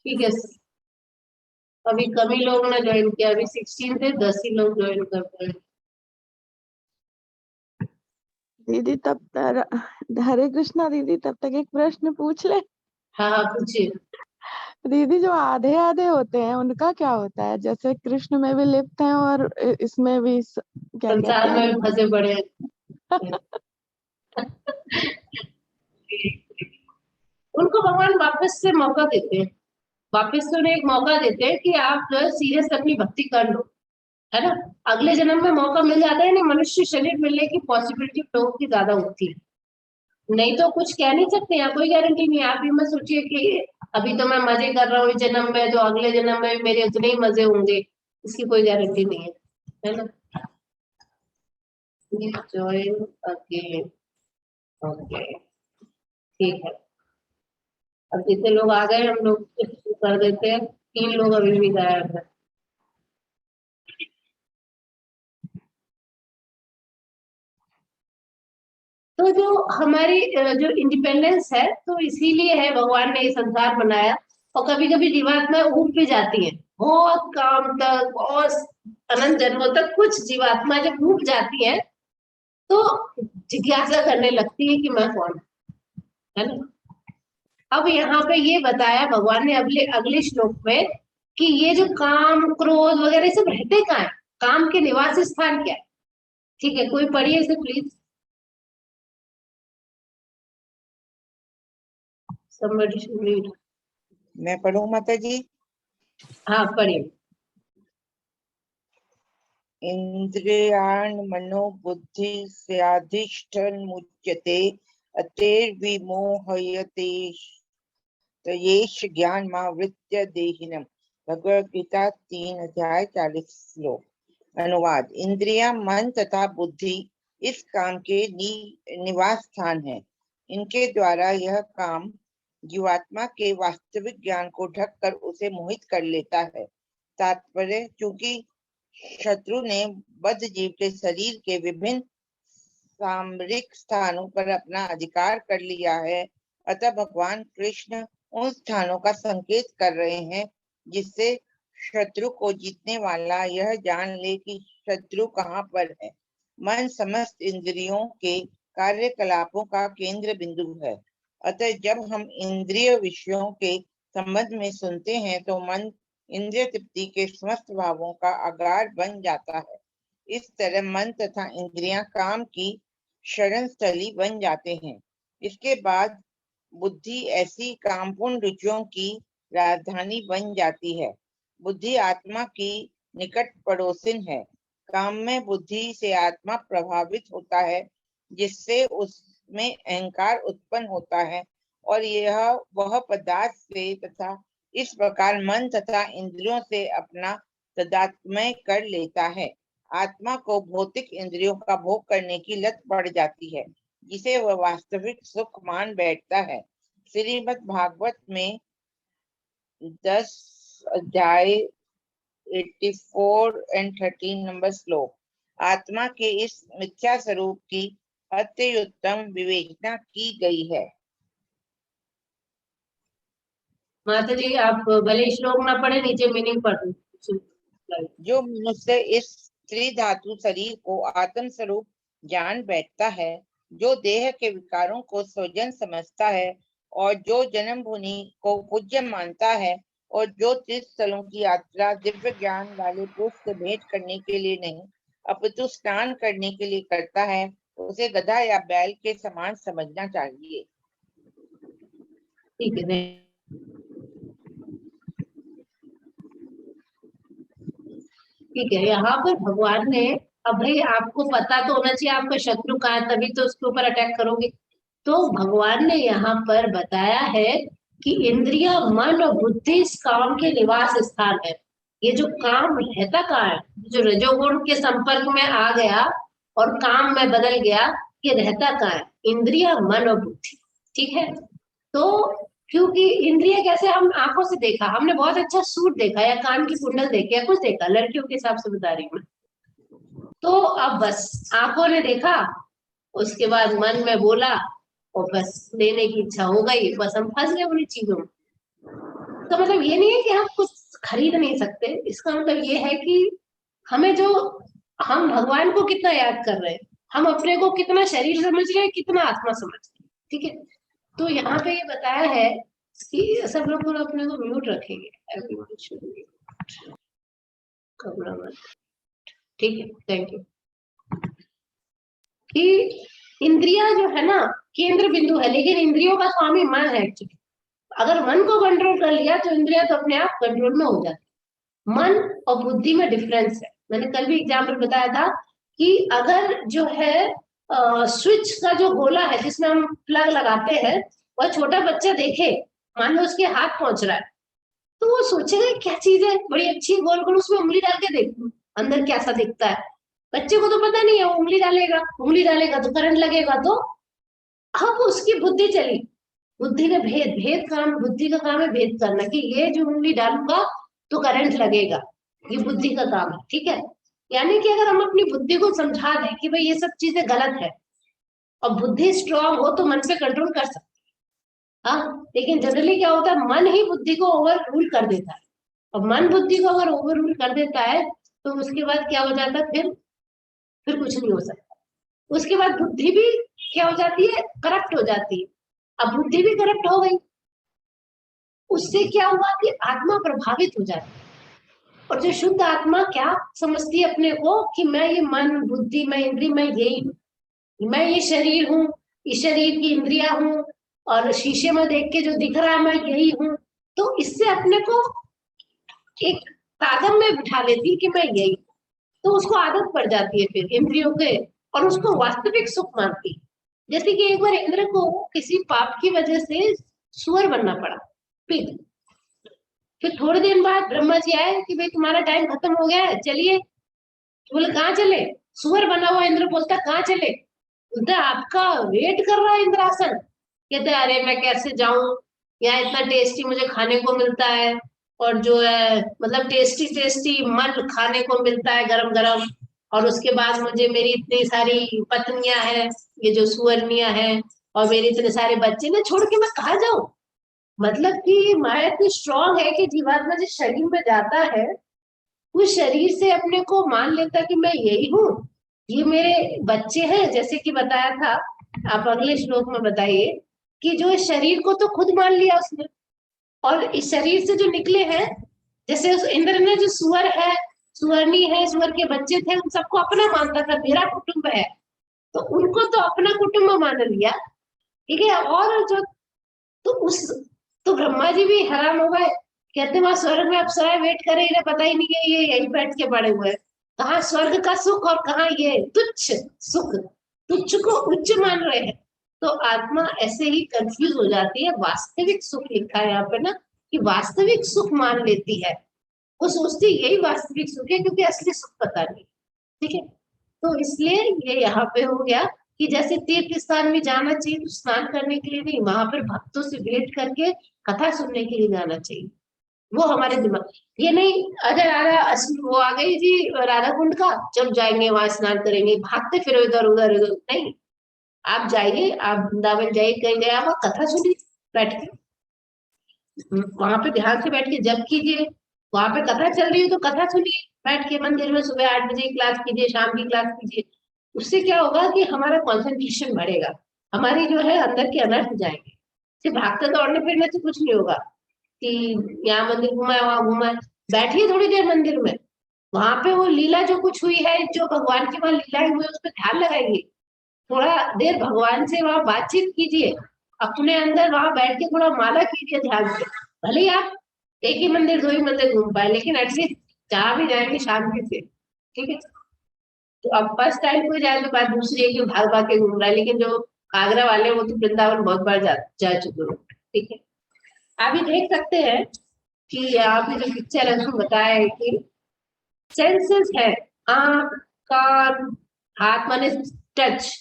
ठीक है, अभी कम ही लोग ने ज्वाइन किया, अभी 16 थे, 10 ही लोग ज्वाइन कर पाए। दीदी हरे कृष्णा दीदी, तब तक एक प्रश्न पूछ ले। हाँ हाँ पूछिए। दीदी जो आधे आधे होते हैं उनका क्या होता है? जैसे कृष्ण में भी लिप्त हैं और इसमें भी क्या कहते संसार में हैं? भी फंसे पड़े हैं। उनको भगवान वापस से मौका देते हैं, वापस से उन्हें एक मौका देते हैं कि आप जो है सीरियस अपनी भक्ति कर लो, है ना। अगले जन्म में मौका मिल जाता है, नहीं मनुष्य शरीर मिलने की पॉसिबिलिटी लोगों की ज्यादा होती है, नहीं तो कुछ कह नहीं सकते, यहाँ कोई गारंटी नहीं है। आप भी मत सोचिए कि अभी तो मैं मजे कर रहा हूँ इस जन्म में, तो अगले जन्म में मेरे उतने ही मजे होंगे, इसकी कोई गारंटी नहीं है ना। ज्वाइन अगेन, ओके ठीक है। अब जितने लोग आ गए हम लोग कर देते हैं, 3 लोग अभी भी गायब है। तो जो हमारी जो इंडिपेंडेंस है, तो इसीलिए है भगवान ने ये संसार बनाया। और कभी कभी जीवात्मा ऊब भी जाती है बहुत काम तक और अनंत जन्मों तक, कुछ जीवात्मा जब ऊब जाती है तो जिज्ञासा करने लगती है कि मैं कौन हूं, है ना। अब यहाँ पे ये बताया भगवान ने अगले अगले श्लोक में कि ये जो काम क्रोध वगैरह सब रहते कहाँ है, काम के निवास स्थान क्या है। ठीक है, कोई पढ़िए इसे प्लीज, somebody should read। मैं पढ़ूं माता जी? हाँ पढ़िए। इंद्रियाण मनोबुद्धि स्याधिष्ठन मुच्यते अतेर्विमोहयते तयेष ज्ञानमावृत्य देहिनम्। भगवद गीता 3 अध्याय 40 श्लोक। अनुवाद। इंद्रियां, मन तथा बुद्धि इस काम के निवास स्थान है। इनके द्वारा यह काम जीवात्मा के वास्तविक ज्ञान को ढककर उसे मोहित कर लेता है। तात्पर्य, चूंकि शत्रु ने बद्ध जीव के शरीर के विभिन्न सामरिक स्थानों पर अपना अधिकार कर लिया है, अतः भगवान कृष्ण उन स्थानों का संकेत कर रहे हैं जिससे शत्रु को जीतने वाला यह जान ले कि शत्रु कहाँ पर है। मन समस्त इंद्रियों के कार्यकलापों का केंद्र बिंदु है। अतः जब हम इंद्रिय विषयों के संबंध में सुनते हैं तो मन इंद्रिय तृप्ति के समस्त भावों का आगार बन जाता है। इस तरह मन तथा इंद्रियां काम की शरण स्थली बन जाते हैं। इसके बाद बुद्धि ऐसी कामपूर्ण रुचियों की राजधानी बन जाती है। बुद्धि आत्मा की निकट पड़ोसिन है। काम में बुद्धि से आत्मा प्रभावित होता है, जिससे उसमें अहंकार उत्पन्न होता है और यह वह पदार्थ से तथा इस प्रकार मन तथा इंद्रियों से अपना तादात्म्य कर लेता है। आत्मा को भौतिक इंद्रियों का भोग करने की लत पड़ जाती है, जिसे वह वास्तविक सुख मान बैठता है। श्रीमद् भागवत में 10 अध्याय 84 और 13 नंबर श्लोक। आत्मा के इस मिथ्या स्वरूप की अत्युत्तम विवेचना की गई है। माता जी आप भले श्लोक ना पढ़े, नीचे मीनिंग पढ़ दो। जो मनुष्य इस त्रिधातु शरीर को आत्म स्वरूप जान बैठता है, जो देह के विकारों को स्वजन समझता है और जो जन्म भूमि को पूज्य मानता है और जो तीर्थ स्थलों की यात्रा दिव्य ज्ञान वाले पुरुष से भेंट करने के लिए नहीं अपितु स्नान करने के लिए करता है, उसे गधा या बैल के समान समझना चाहिए। ठीक है, ठीक है। यहाँ पर भगवान ने, अब भाई आपको पता तो होना चाहिए आपका शत्रु कहाँ है, तभी तो उसके ऊपर अटैक करोगे। तो भगवान ने यहाँ पर बताया है कि इंद्रिया, मन और बुद्धि इस काम के निवास स्थान है। ये जो काम रहता कहाँ है, जो रजोगुण के संपर्क में आ गया और काम में बदल गया, ये रहता कहाँ है, इंद्रिया, मन और बुद्धि। ठीक है, तो क्योंकि इंद्रिय कैसे, हम आंखों से देखा, हमने बहुत अच्छा सूट देखा या कान की कुंडल देखी या कुछ देखा, लड़कियों के हिसाब से बता रही हूँ मैं। तो अब बस आंखों ने देखा, उसके बाद मन में बोला और बस लेने की इच्छा हो गई, बस हम फंस गए उन्हीं चीजों में। उसका मतलब ये नहीं है कि हम कुछ खरीद नहीं सकते, इसका मतलब ये है कि हमें जो, हम भगवान को कितना याद कर रहे हैं, हम अपने को कितना शरीर समझ रहे हैं, कितना आत्मा समझ रहे हैं, ठीक है। तो यहाँ पे ये बताया है कि सब लोग अपने को म्यूट रखेंगे, ठीक है, थैंक यू। कि इंद्रिया जो है ना केंद्र बिंदु है, लेकिन इंद्रियों का स्वामी मन है एक्चुअली। अगर मन को कंट्रोल कर लिया तो इंद्रिया तो अपने आप कंट्रोल में हो जाती। मन और बुद्धि में डिफरेंस है। मैंने कल भी एग्जाम्पल बताया था कि अगर जो है स्विच का जो गोला है जिसमें हम प्लग लगाते हैं, वह छोटा बच्चा देखे, मान लो उसके हाथ पहुंच रहा है, तो वो सोचेगा क्या चीज है, बड़ी अच्छी गोल गोल, उसमें उंगली डाल के देखूं अंदर कैसा दिखता है। बच्चे को तो पता नहीं है, वो उंगली डालेगा, उंगली डालेगा तो करंट लगेगा, तो अब उसकी बुद्धि चली। बुद्धि का भेद, भेद काम, बुद्धि का काम है भेद करना, कि ये जो उंगली डालूंगा तो करंट लगेगा, ये बुद्धि का काम है, ठीक है। यानी कि अगर हम अपनी बुद्धि को समझा दें कि भाई ये सब चीजें गलत है, और बुद्धि स्ट्रांग हो तो मन पे कंट्रोल कर सकते हैं, हाँ। लेकिन जनरली क्या होता है, मन ही बुद्धि को ओवर रूल कर देता है, और मन बुद्धि को अगर ओवर रूल कर देता है तो उसके बाद क्या हो जाता है, फिर कुछ नहीं हो सकता। उसके बाद बुद्धि भी क्या हो जाती है, करप्ट हो जाती है। अब बुद्धि भी करप्ट हो गई, उससे क्या हुआ कि आत्मा प्रभावित हो जाती है। और जो शुद्ध आत्मा क्या समझती है अपने को, कि मैं ये मन बुद्धि मैं इंद्रिय मैं यही हूँ, मैं ये शरीर हूँ, इस शरीर की इंद्रिया हूँ, और शीशे में देख के जो दिख रहा है मैं यही हूँ। तो इससे अपने को एक तादम में बिठा लेती कि मैं यही, तो उसको आदत पड़ जाती है फिर इंद्रियों के, और उसको वास्तविक सुख मानती। जैसे कि एक बार इंद्र को किसी पाप की वजह से सुअर बनना पड़ा, पिग। फिर थोड़े दिन बाद ब्रह्मा जी आए कि भाई तुम्हारा टाइम खत्म हो गया है, चलिए। बोले कहाँ चले, सुअर बना हुआ इंद्र बोलता कहाँ चले, बोलता आपका वेट कर रहा है इंद्रासन। कहते अरे मैं कैसे जाऊं, यहाँ इतना टेस्टी मुझे खाने को मिलता है, और जो है मतलब टेस्टी टेस्टी मन खाने को मिलता है गरम गरम, और उसके बाद मुझे मेरी इतनी सारी पत्नियां हैं, ये जो सुअरनियां हैं, और मेरे इतने सारे बच्चे ने छोड़ के मैं कहाँ जाऊं। मतलब कि माया इतनी स्ट्रांग है कि जीवात्मा जिस शरीर में जाता है, उस शरीर से अपने को मान लेता कि मैं यही हूँ, ये मेरे बच्चे हैं। जैसे कि बताया था, आप अगले श्लोक में बताइए, कि जो इस शरीर को तो खुद मान लिया उसने, और इस शरीर से जो निकले हैं, जैसे उस इंद्र ने जो सुअर है, सुअरनी है, सुअर के बच्चे थे, उन सबको अपना मानता था, मेरा कुटुंब है, तो उनको तो अपना कुटुंब मान लिया, ठीक है। और जो, तो उस, तो ब्रह्मा जी भी हैरान हो गए, कहते वहां स्वर्ग में अप्सराएं वेट करे, इन्हें पता ही नहीं है ये यही बैठ के पड़े हुए हैं, कहाँ स्वर्ग का सुख और कहाँ ये तुच्छ सुख, तुच्छ को उच्च मान रहे हैं। तो आत्मा ऐसे ही कंफ्यूज हो जाती है। वास्तविक सुख लिखा है यहाँ पे ना, कि वास्तविक सुख मान लेती है, वो सोचती है यही वास्तविक सुख है, क्योंकि असली सुख पता नहीं, ठीक है। तो इसलिए ये यहाँ पे हो गया कि जैसे तीर्थ स्थान में जाना चाहिए तो स्नान करने के लिए नहीं, वहां पर भक्तों से भेंट करके कथा सुनने के लिए जाना चाहिए। वो हमारे दिमाग, ये नहीं अगर वो आ गई जी राधा कुंड का, जब जाएंगे वहां स्नान करेंगे, भागते फिर इधर उधर उधर नहीं। आप जाइए, आप वृंदावन जाइए, कहीं जाए, आप कथा सुनिए बैठ के, वहां पे ध्यान से बैठ के जप कीजिए। वहां पे कथा चल रही है तो कथा सुनिए बैठ के मंदिर में, सुबह 8 बजे क्लास कीजिए, शाम की क्लास कीजिए। उससे क्या होगा कि हमारा कंसंट्रेशन बढ़ेगा, हमारी जो है अंदर के अनर्थ जाएंगे। सिर्फ भागते दौड़ने फिरने से कुछ नहीं होगा कि यहाँ मंदिर घुमाए वहां घुमाए। बैठिए थोड़ी देर मंदिर में, वहां पे वो लीला जो कुछ हुई है, जो भगवान की वहां लीलाएं हुई है, उस पर ध्यान लगाइए। थोड़ा देर भगवान से वहां बातचीत कीजिए, अपने अंदर वहां बैठ के थोड़ा माला कीजिए ध्यान से। भले ही आप एक ही मंदिर दो ही मंदिर घूम पाए, लेकिन एटलीस्ट जहाँ भी जाएंगे शांति से, ठीक है। तो अब फर्स्ट टाइम कोई जाए तो बात दूसरी है कि भाग भाग के घूम रहा है, लेकिन जो आगरा वाले वो तो वृंदावन बहुत बार जा चुके हो, ठीक है। आप भी देख सकते हैं कि यहाँ पे जो पिक्चर है उसमें बताया है कि सेंसेस है, आंख कान हाथ माने टच,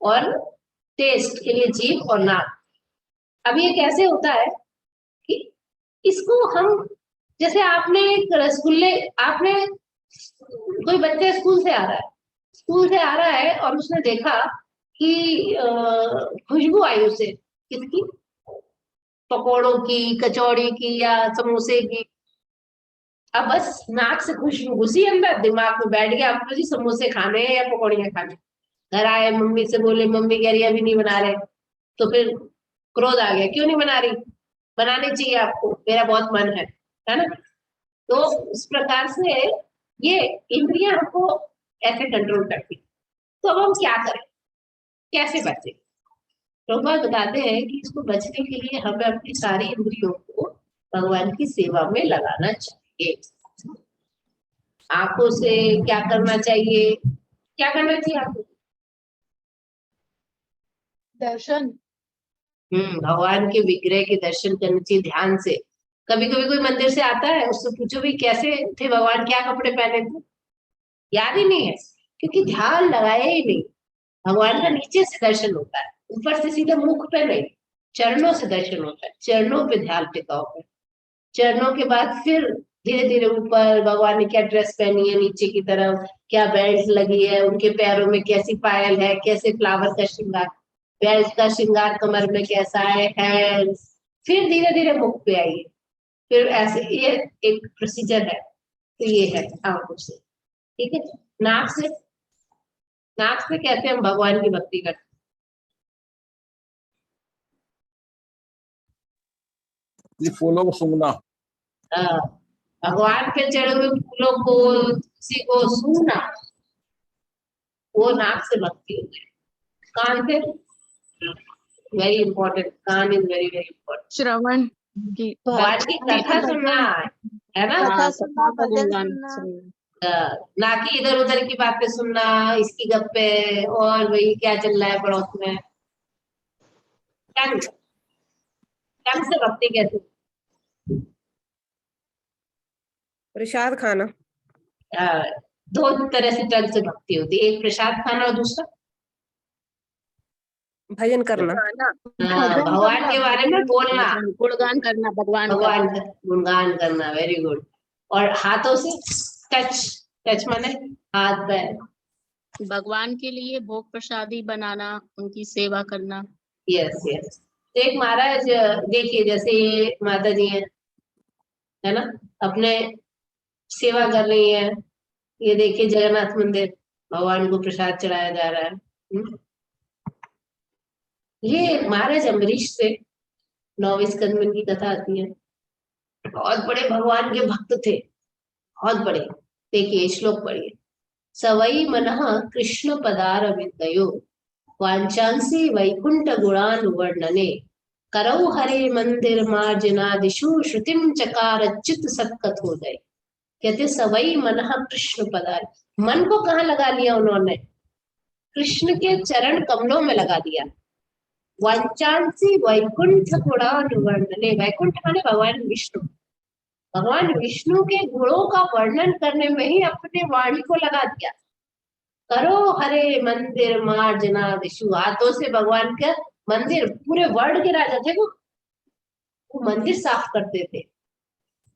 और टेस्ट के लिए जीभ और नाक। अब ये कैसे होता है कि इसको हम, जैसे आपने एक रसगुल्ले, आपने, कोई बच्चा स्कूल से आ रहा है, स्कूल से आ रहा है और उसने देखा कि खुशबू आई उसे, किसकी, पकोड़ों की, कचौड़ी की या समोसे की। अब बस नाक से खुशबू घुसी अंदर, दिमाग में बैठ गया आपको जी समोसे खाने हैं या पकौड़ियाँ खाने। घर आए, मम्मी से बोले, मम्मी कह रही अभी नहीं बना रहे, तो फिर क्रोध आ गया, क्यों नहीं बना रही, बनानी चाहिए आपको, मेरा बहुत मन है ना। तो इस प्रकार से ये इंद्रियां हमको ऐसे कंट्रोल करती। तो अब हम क्या करें, कैसे बचे? प्रभुपाद बताते हैं कि इसको बचने के लिए हमें अपनी सारी इंद्रियों को भगवान की सेवा में लगाना चाहिए। आंखों से क्या करना चाहिए, क्या करना चाहिए आपको? दर्शन। भगवान के विग्रह के दर्शन करने चाहिए ध्यान से। कभी कभी कोई मंदिर से आता है, उससे पूछो भी कैसे थे भगवान, क्या कपड़े पहने थे, याद ही नहीं है, क्योंकि ध्यान लगाया ही नहीं। भगवान का नीचे से दर्शन होता है, ऊपर से सीधे मुख पे नहीं, चरणों से दर्शन होता है, चरणों पे ध्यान टिका होता है। चरणों के बाद फिर धीरे धीरे ऊपर भगवान ने क्या ड्रेस पहनी है, नीचे की तरफ क्या बेल्ट लगी है, उनके पैरों में कैसी पायल है, कैसे फ्लावर का श्रृंगार, बेल्ट का श्रृंगार कमर में कैसा है, हैंड्स, फिर धीरे धीरे मुख पे आइए। फिर ऐसे ये एक प्रोसीजर है। तो ये है आंखों से, ठीक है। नाक से, नाक से कैसे हम भगवान की भक्ति करते ये फूलों को सूंघना। हैं? भगवान पे चढ़े हुए फूलों को, किसी को सूंघना, वो नाक से भक्ति होती है। कान से, वेरी इंपॉर्टेंट, कान इज वेरी वेरी इंपॉर्टेंट। श्रवण की भगवान की कथा सुनना है ना। कथा सुनना, का भजन गुणगान सुनना। सुनना। ना कि इधर उधर की बातें सुनना, इसकी गप्पे, और वही क्या चल रहा है पड़ोस में, क्या नहीं। ढंग से भक्ति कैसे? प्रसाद खाना। दो तरह से ढंग से भक्ति होती है, एक प्रसाद खाना और दूसरा भजन करना। भगवान के बारे में बोलना, गुणगान करना भगवान का। भगवान का गुणगान करना, वेरी गुड। और हाथों से टच, टच माने हाथ पैर, भगवान के लिए भोग प्रसादी बनाना, उनकी सेवा करना। Yes yes. तो एक महाराज देखिए, जैसे ये माता जी है ना, अपने सेवा कर रही है, ये देखिए जगन्नाथ मंदिर, भगवान को प्रसाद चढ़ाया जा रहा है। ये महाराज अम्बरीश से 9वें स्कंद में की कथा आती है। बहुत बड़े भगवान के भक्त थे, बहुत बड़े। देखिए श्लोक पढ़िए। सवई मनः कृष्ण पदार विदयो वांचांसी वैकुंठ गुणान वर्णने करौ हरे मंदिर मार्जनादिशु श्रुतिम चकार चित सत्कथोदय। कहते सवई मनः कृष्ण पदार, मन को कहाँ लगा लिया उन्होंने? कृष्ण के चरण कमलों में लगा दिया। वांचांसी वैकुंठ गुणान वर्णने, वैकुंठ माने भगवान विष्णु, भगवान विष्णु के गुणों का वर्णन करने में ही अपने वाणी को लगा दिया। करो हरे मंदिर मार्जना विष्णु, हाथों से भगवान का मंदिर, पूरे वर्ल्ड के राजा थे वो मंदिर साफ करते थे।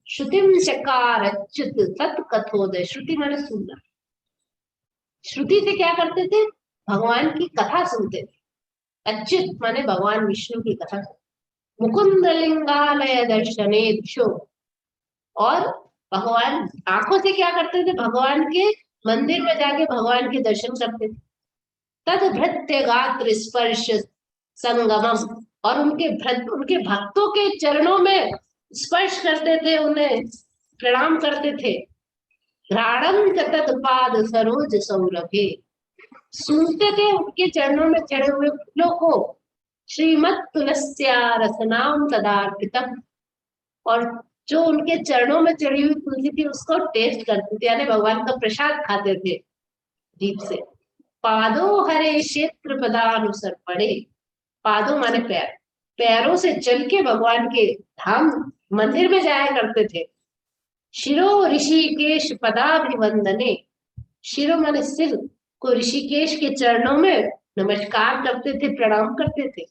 श्रुतिम चकार अच्युत सत कथोदय, श्रुति माने सुनना, श्रुति से क्या करते थे? भगवान की कथा सुनते थे। अच्युत माने भगवान विष्णु की कथा। मुकुंद लिंगालय दर्शने दिशो, और भगवान आंखों से क्या करते थे? भगवान के मंदिर में जाके भगवान के दर्शन करते थे। तद भृत्य गात्र स्पर्श संगमम, और उनके भक्तों के चरणों में स्पर्श करते थे, उन्हें प्रणाम करते थे। घ्राणम च तत्पाद सरोज सौरभे, सूंघते थे उनके चरणों में चढ़े हुए फूलों को। श्रीमत तुलस्या रसनाम तदार्पितम, और जो उनके चरणों में चढ़ी हुई तुलसी थी उसको टेस्ट करते थे, यानी भगवान का प्रसाद खाते थे जीभ से। पादो हरे क्षेत्र पदानुसर पड़े, पादों माने पैर, पैरों से चल के भगवान के धाम मंदिर में जाया करते थे। शिरो ऋषिकेश पदाभिवंदने, शिरो माने सिर को ऋषिकेश के चरणों में नमस्कार करते थे, प्रणाम करते थे।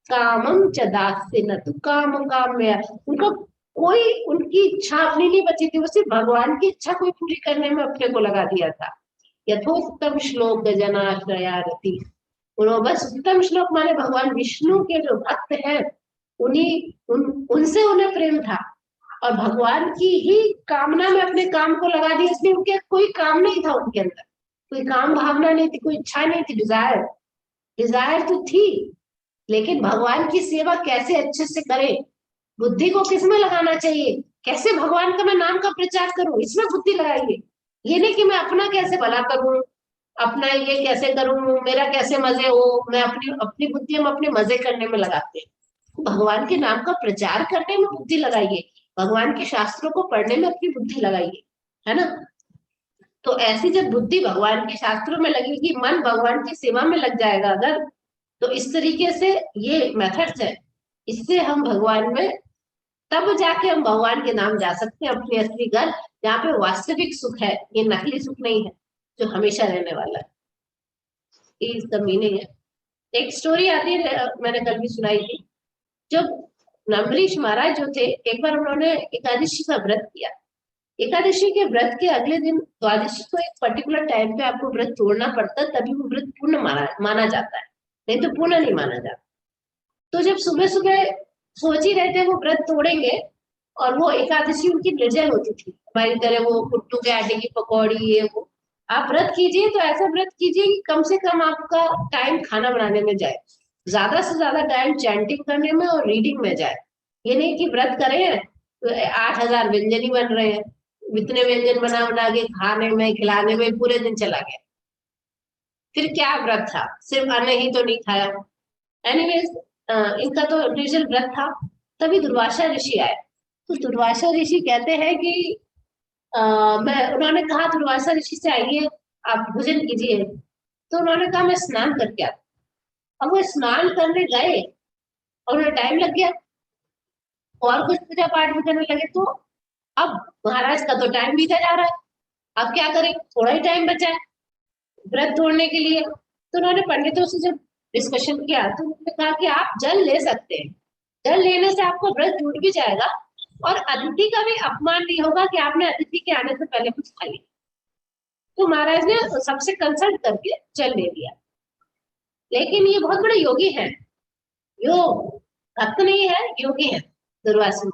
कामम च दास्य न तु काम काम्य, उनको कोई उनकी इच्छा अपनी नहीं बची थी, वो सिर्फ भगवान की इच्छा कोई पूरी करने में अपने को लगा दिया था। यथोत्तम श्लोक जनाश्रया रति, उन्होंने बस उत्तम श्लोक माने भगवान विष्णु के जो भक्त हैं उनसे उन्हें प्रेम था और भगवान की ही कामना में अपने काम को लगा दिया, इसलिए उनके कोई काम नहीं था, उनके अंदर कोई काम भावना नहीं थी, कोई इच्छा नहीं थी, डिजायर तो थी, लेकिन भगवान की सेवा कैसे अच्छे से करें, बुद्धि को किसमें लगाना चाहिए, कैसे भगवान का मैं नाम का प्रचार करूं, इसमें बुद्धि लगाइए। ये नहीं कि मैं अपना कैसे भला करूं, अपना ये कैसे करूं, मेरा कैसे मजे हो, मैं अपनी अपनी बुद्धि हम अपने मजे करने में लगाते हैं। भगवान के नाम का प्रचार करने में बुद्धि लगाइए, भगवान के शास्त्रों को पढ़ने में अपनी बुद्धि लगाइए, है ना। तो ऐसी जब बुद्धि भगवान के शास्त्रों में लगेगी, मन भगवान की सेवा में लग जाएगा अगर, तो इस तरीके से ये मेथड्स है, इससे हम भगवान में, तब जाके हम भगवान के नाम जा सकते हैं, अपने असली घर जहाँ पे वास्तविक सुख है, ये नकली सुख नहीं है जो हमेशा रहने वाला है। इसका मीनिंग है। एक स्टोरी आती है, मैंने कल भी सुनाई थी। जब अम्बरीश महाराज जो थे, एक बार उन्होंने एकादशी का व्रत किया। एकादशी के व्रत के अगले दिन द्वादशी को एक पर्टिकुलर टाइम पे आपको व्रत तोड़ना पड़ता है, तभी वो व्रत पूर्ण माना जाता है, नहीं तो पूर्ण नहीं माना जाता। तो जब सुबह सुबह सोच ही रहे थे वो व्रत तोड़ेंगे, और वो एकादशी उनकी निर्जल होती थी, हमारी तरह वो कुट्टू के आटे की पकौड़ी ये वो। आप व्रत कीजिए तो ऐसा व्रत कीजिए कि कम से कम आपका टाइम खाना बनाने में जाए, ज्यादा से ज्यादा टाइम चैंटिंग करने में और रीडिंग में जाए। ये नहीं कि व्रत करे हैं तो 8,000 व्यंजन ही बन रहे हैं, इतने व्यंजन बना बना के खाने में खिलाने में पूरे दिन चला गया, फिर क्या व्रत था, सिर्फ अन्न ही तो नहीं खाया। एनीवेज, इनका तो निर्जल व्रत था। तभी दुर्वासा ऋषि आए। तो दुर्वासा ऋषि कहते हैं कि उन्होंने कहा दुर्वासा ऋषि से, आइए आप भोजन कीजिए। तो उन्होंने कहा मैं स्नान करके आता। अब वो स्नान करने गए और उन्हें टाइम लग गया, और कुछ पूजा पाठ भी करने लगे। तो अब महाराज का तो टाइम बीता जा रहा है, अब क्या करें, थोड़ा ही टाइम बचा है व्रत तोड़ने के लिए। तो उन्होंने पंडितों से जब डिस्कशन किया तो उन्होंने कहा कि आप जल ले सकते हैं, जल लेने से आपको व्रत टूट भी जाएगा और अतिथि का भी अपमान नहीं होगा कि आपने अतिथि के आने से पहले कुछ खा लिया। तो महाराज ने सबसे कंसल्ट करके जल ले लिया। लेकिन ये बहुत बड़े योगी हैं, योग भक्त नहीं है, योगी है दुर्वासा।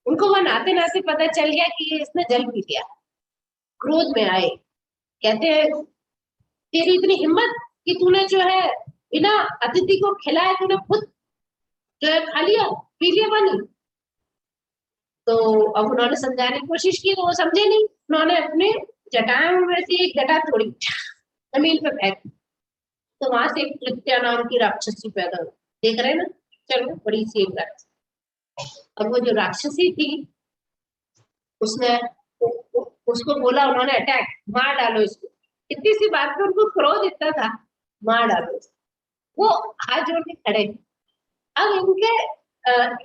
उनको वह नाते नाते पता चल गया कि ये इसने जल पी लिया। क्रोध में आए, कहते हैं तेरी इतनी हिम्मत कि तूने जो है बिना अतिथि को खिलाए तूने खुद जो है खा लिया, पी लिया पानी। तो अब उन्होंने समझाने की कोशिश की तो वो समझे नहीं। उन्होंने अपने जटाओं में से एक जटा तोड़ी, जमीन पे फेंक। तो वहां से एक कृत्या नाम की राक्षसी पैदा हुई। देख रहे हैं ना, चलो बड़ी सी एक राक्षसी। अब वो जो राक्षसी थी उसने उसको बोला, उन्होंने अटैक, मार डालो इसको। इतनी सी बात पे उनको क्रोध इतना था, मार डालो इसको। वो हाथ जोड़ के खड़े। अब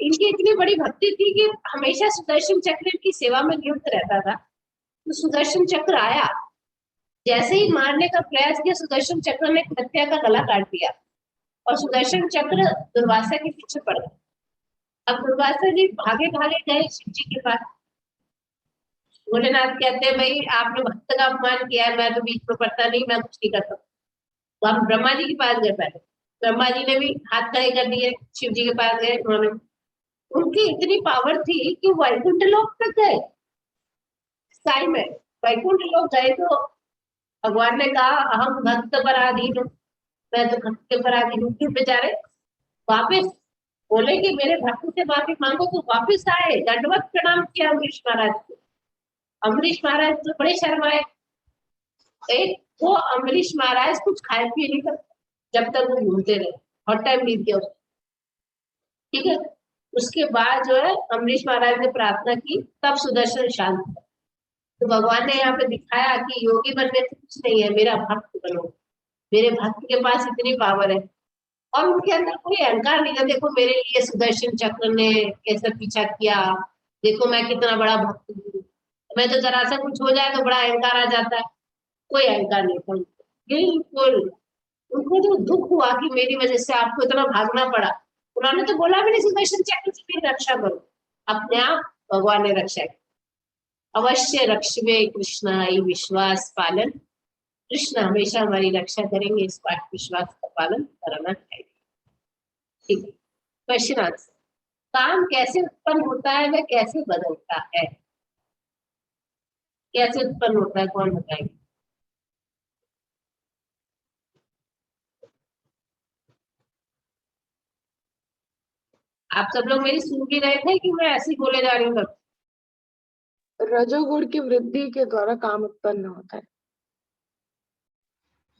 इनकी इतनी बड़ी भक्ति थी कि हमेशा सुदर्शन चक्र की सेवा में नियुक्त रहता था। तो सुदर्शन चक्र आया, जैसे ही मारने का प्रयास किया, सुदर्शन चक्र ने कृत्या का गला काट दिया और सुदर्शन चक्र दुर्वासा के पीछे पड़ गया। अब दुर्वासा जी भागे भागे गए शिव जी के पास। भोलेनाथ कहते हैं भाई आपने भक्त का अपमान किया है, मैं तो बीच में पड़ता नहीं, मैं कुछ नहीं करता। तो हम ब्रह्मा जी के पास गए पहले, ब्रह्मा जी ने भी हाथ खड़े कर दिए, शिव जी के पास गए। उन्होंने, उनकी इतनी पावर थी कि वैकुंठ लोक तक गए। साई में वैकुंठ लोक गए तो भगवान ने कहा अहम भक्त पराधीन हूँ, मैं तो भक्त के पराधीन हूँ। क्यों बेचारे वापिस बोले कि मेरे भक्त से माफी मांगो, तो वापिस आए, दंडवत प्रणाम किया अम्बरीश महाराज को। अम्बरीश महाराज तो बड़े शर्माए। एक वो अम्बरीश महाराज कुछ खाए पिए नहीं करते जब तक वो घूमते रहे, और टाइम बीत गया उसको, ठीक है। उसके बाद जो है अम्बरीश महाराज ने प्रार्थना की, तब सुदर्शन शांत हुआ। तो भगवान ने यहाँ पे दिखाया कि योगी बनने से कुछ नहीं है, मेरा भक्त बनो। मेरे भक्त के पास इतनी पावर है और उनके अंदर कोई अहंकार नहीं है। देखो मेरे लिए सुदर्शन चक्र ने कैसा पीछा किया, देखो मैं कितना बड़ा भक्त हूँ, मैं तो जरा सा कुछ हो जाए तो बड़ा अहंकार आ जाता है। कोई अहंकार नहीं था उनको, बिल्कुल। उनको जो दुख हुआ कि मेरी वजह से आपको इतना भागना पड़ा, उन्होंने तो बोला भी नहीं सुदर्शन चक्र से मेरी रक्षा करो, अपने आप भगवान ने रक्षा की। अवश्य रक्षवे कृष्ण आई विश्वास पालन, कृष्ण हमेशा हमारी रक्षा करेंगे, इस बात विश्वास का पालन करना चाहिए। ठीक है, क्वेश्चन आंसर। काम कैसे उत्पन्न होता है, वह कैसे बदलता है, कैसे उत्पन्न होता है, कौन बताएगा? आप सब लोग मेरी सुन भी रहे थे कि मैं ऐसे ही बोले जा रही हूँ? रजोगुण की वृद्धि के द्वारा काम उत्पन्न होता है।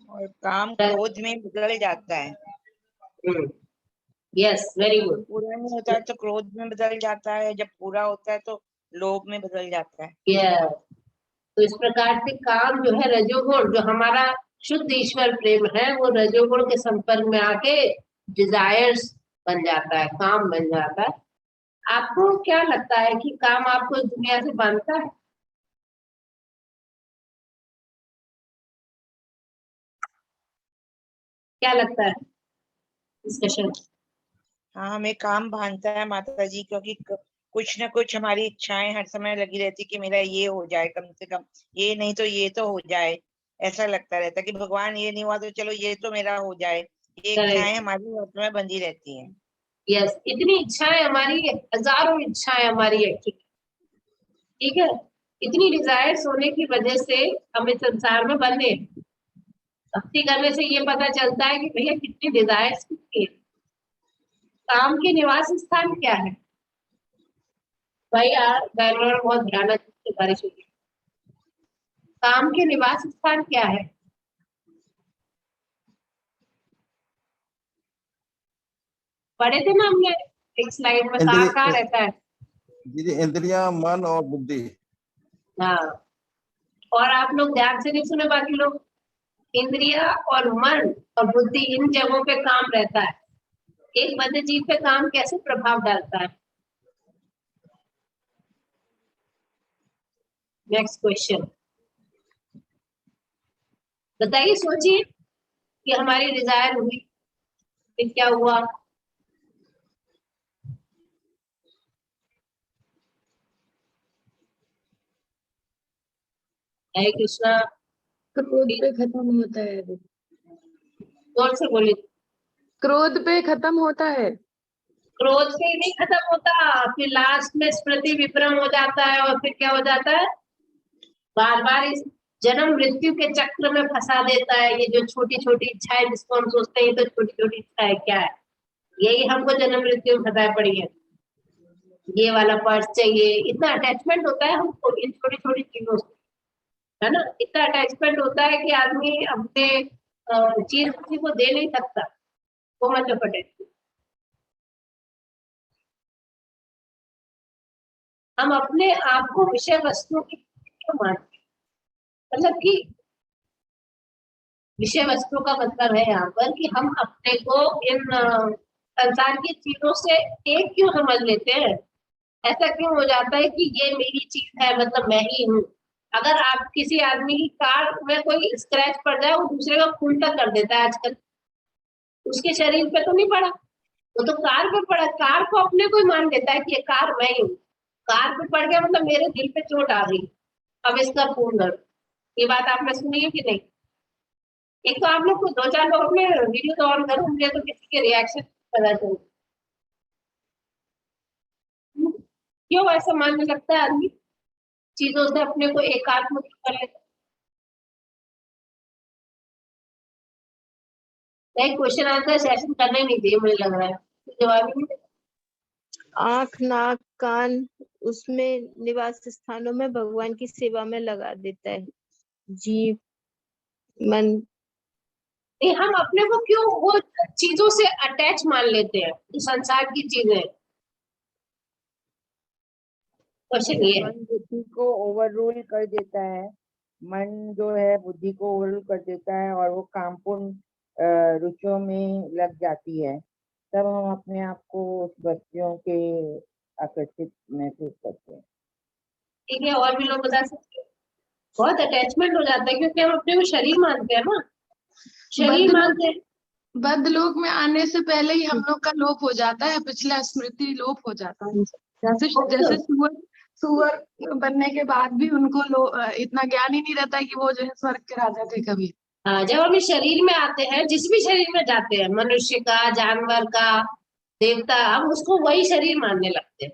और काम क्रोध में बदल जाता है। Yes, very good. पूरा नहीं होता है तो क्रोध में बदल जाता है, जब पूरा होता है तो लोभ में बदल जाता है। यस, तो इस प्रकार से काम जो है रजोगुण, जो हमारा शुद्ध ईश्वर प्रेम है, वो रजोगुण के संपर्क में आके डिजायर्स बन जाता है, काम बन जाता है। आपको क्या लगता है कि काम आपको इस दुनिया से बांधता है? क्या लगता है डिस्कशन? हाँ, हमें काम बांधता है माता जी, क्योंकि कुछ न कुछ हमारी इच्छाएं हर समय लगी रहती कि मेरा ये हो जाए, कम से कम ये नहीं तो ये तो हो जाए। ऐसा लगता रहता कि भगवान ये नहीं हुआ तो चलो ये तो मेरा हो जाए। ये इच्छाएं हमारी हर समय बंधी रहती हैं। यस, इतनी इच्छाएं हमारी, हजारों इच्छाएं हमारी है, ठीक है। इतनी डिजायर्स होने की वजह से हम इस संसार में बंधे। भक्ति करने से ये पता चलता है कि भैया कितनी डिजायर्स कितनी है। काम के निवास स्थान क्या है भाई? यार बैंगलोर में बहुत भयानक बारिश हुई। काम के निवास स्थान क्या है? पढ़े थे ना हमने एक स्लाइड में, कहाँ रहता है? दीदी इंद्रियां, मन और बुद्धि। हाँ, और आप लोग ध्यान से नहीं सुने, बाकी लोग। इंद्रिया और मन और बुद्धि, इन जगहों पे काम रहता है। एक बद्ध जीव पे काम कैसे प्रभाव डालता है? नेक्स्ट क्वेश्चन बताइए, सोचिए कि हमारी डिजायर हुई, फिर क्या हुआ? हरे कृष्णा। क्रोध पे खत्म होता है। जोर से बोलिए। क्रोध पे खत्म होता है। क्रोध से ही नहीं खत्म होता, फिर लास्ट में स्मृति विभ्रम हो जाता है, और फिर क्या हो जाता है? बार बार इस जन्म मृत्यु के चक्र में फंसा देता है। ये जो छोटी छोटी इच्छाएं, जिसको हम सोचते हैं तो छोटी छोटी इच्छाएं, क्या है? यही हमको जन्म मृत्यु में फंसाए पड़ी है। ये वाला पर्स चाहिए, इतना अटैचमेंट होता है हमको इन छोटी छोटी चीजों से, है ना? इतना अटैचमेंट होता है कि आदमी अपने चीज किसी को दे नहीं सकता, वो मतलब अटैचमेंट। हम अपने आप को विषय वस्तुओं की क्यों मानते हैं? मतलब कि विषय वस्तु का मतलब है यहाँ पर कि हम अपने को इन संसार की चीजों से एक क्यों समझ लेते हैं? ऐसा क्यों हो जाता है कि ये मेरी चीज है, मतलब मैं ही हूँ। अगर आप किसी आदमी की कार में कोई स्क्रैच पड़ जाए, वो दूसरे का खून तक कर देता है आजकल। उसके शरीर पे तो नहीं पड़ा, वो तो कार पे पड़ा। कार को अपने को ही मान लेता है कि ये कार मैं ही हूँ। कार पे पड़ गया मतलब मेरे दिल पे चोट आ गई, अब इसका खून दर्द। ये बात आपने सुनी है कि नहीं? एक तो आप लोग को 2-4 लोग में वीडियो तो ऑन करो, मुझे तो किसी के रिएक्शन पता चले। क्यों ऐसा मानने लगता है आदमी? चीजों से अपने को एकात्म कर लेता है। क्वेश्चन आंसर सेशन करने नहीं दिए, मुझे लग रहा है जवाब ही नहीं। आँख, नाक, कान, उसमें निवास स्थानों में भगवान की सेवा में लगा देता है। जीव, मन, नहीं, हम अपने को क्यों वो चीजों से अटैच मान लेते हैं, जो संसार की चीजें? क्वेश्चन ये है। मन बुद्धि को ओवररूल कर देता है। मन जो है बुद्धि को ओवररूल कर देता है और वो कामपूर्ण रुचियों में लग जाती है। तब हम अपने आप को उस वस्तुओं के आकर्षित महसूस करते हैं। ठीक है, और भी लोग बता सकते हैं। बहुत अटैचमेंट हो जाता है क्योंकि हम अपने को शरीर मानते हैं ना, शरीर मानते हैं। बदलोक में आने से पहले ही हम लोग का लोप हो जाता है, पिछला स्मृति लोप हो जाता है। जैसे सुअर बनने के बाद भी उनको इतना ज्ञान ही नहीं रहता है कि वो जो है स्वर्ग के राजा थे कभी। हाँ, जब हम इस शरीर में आते हैं, जिस भी शरीर में जाते हैं, मनुष्य का, जानवर का, देवता, हम उसको वही शरीर मानने लगते हैं।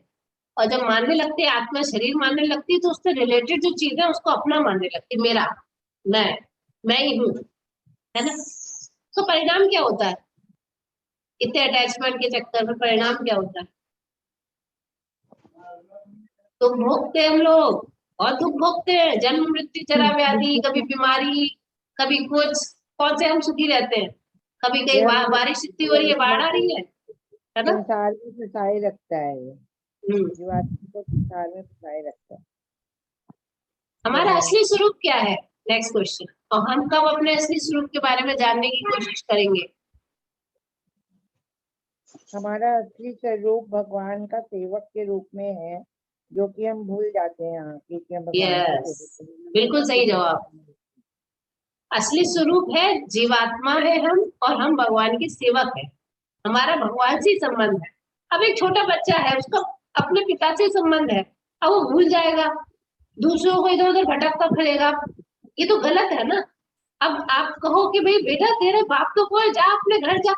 और जब मानने लगते हैं, आत्मा शरीर मानने लगती है, तो उससे रिलेटेड जो चीजें उसको अपना मानने लगती है, मेरा, मैं ही हूँ, है ना। तो परिणाम क्या होता है, इतने अटैचमेंट के चक्कर में परिणाम क्या होता है? तो भोगते हैं हम लोग, और दुख भोगते हैं, जन्म मृत्यु जरा व्याधि, कभी बीमारी, कभी कुछ। कौन से हम सुखी रहते हैं? कभी कहीं बारिश इतनी हो रही है, बाढ़ आ रही है ना। संसार में फंसाए रखता है ये, हम्म। जीवात्मा को संसार में फंसाए रखता है। हमारा असली स्वरूप क्या है, नेक्स्ट क्वेश्चन। और हम कब अपने असली स्वरूप के बारे में जानने की कोशिश करेंगे? हमारा असली स्वरूप भगवान का सेवक के रूप में है, जो कि हम भूल जाते हैं कि हम भगवान का यस, सेवक हैं। बिल्कुल सही जवाब। असली स्वरूप है, जीवात्मा है हम, और हम भगवान के सेवक हैं। हमारा भगवान से ही संबंध है। अब एक छोटा बच्चा है, उसका अपने पिता से संबंध है, अब वो भूल जाएगा, दूसरों को इधर उधर भटकता फिरेगा, ये तो गलत है ना। अब आप कहो कि भाई बेटा तेरे बाप तो कोई, जा अपने घर जा,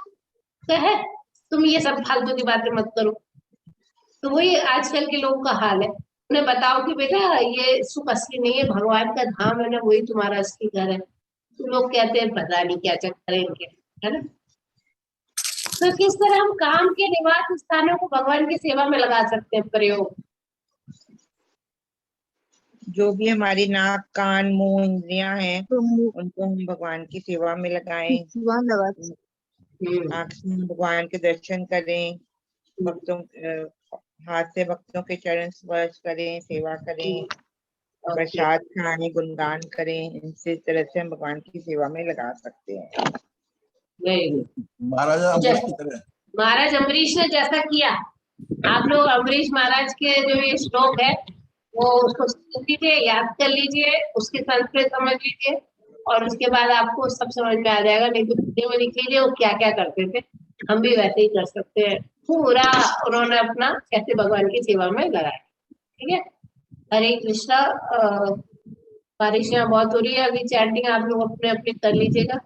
कहे तुम ये सब फालतू की बातें मत करो। तो वही आजकल के लोगों का हाल है। उन्हें बताओ कि बेटा ये सुख असली नहीं है, भगवान का धाम है ना, वही तुम्हारा असली घर है। तो लोग कहते हैं पता नहीं क्या चक्कर है इनके, है ना। तो किस तरह हम काम के निवास स्थानों को भगवान की सेवा में लगा सकते हैं प्रयोग? जो भी हमारी नाक कान मुंह इंद्रियां हैं, तो उनको हम भगवान की सेवा में लगाएं। वहाँ लगा आंख से हम भगवान के दर्शन करें, भक्तों हाथ से भक्तों के चरण स्पर्श करें, सेवा करें, प्रसाद खाएं, गुणगान करें। इनसे तरह से हम भगवान की सेवा में लगा सकते हैं। महाराजा अम्बरीश की तरह। महाराज अम्बरीश ने जैसा किया, आप लोग अम्बरीश महाराज के जो ये श्लोक है वो उसको सुन लीजिए, याद कर लीजिए, उसके संस्कृत समझ लीजिए, और उसके बाद आपको सब समझ में आ जाएगा। नहीं तो हिंदी में लिख लीजिए वो क्या क्या करते थे, हम भी वैसे ही कर सकते हैं। पूरा उन्होंने अपना कैसे भगवान की सेवा में लगाया। ठीक है, हरे कृष्णा। बारिश यहाँ बहुत हो रही है, अभी चैंटिंग आप लोग अपने अपने कर लीजिएगा।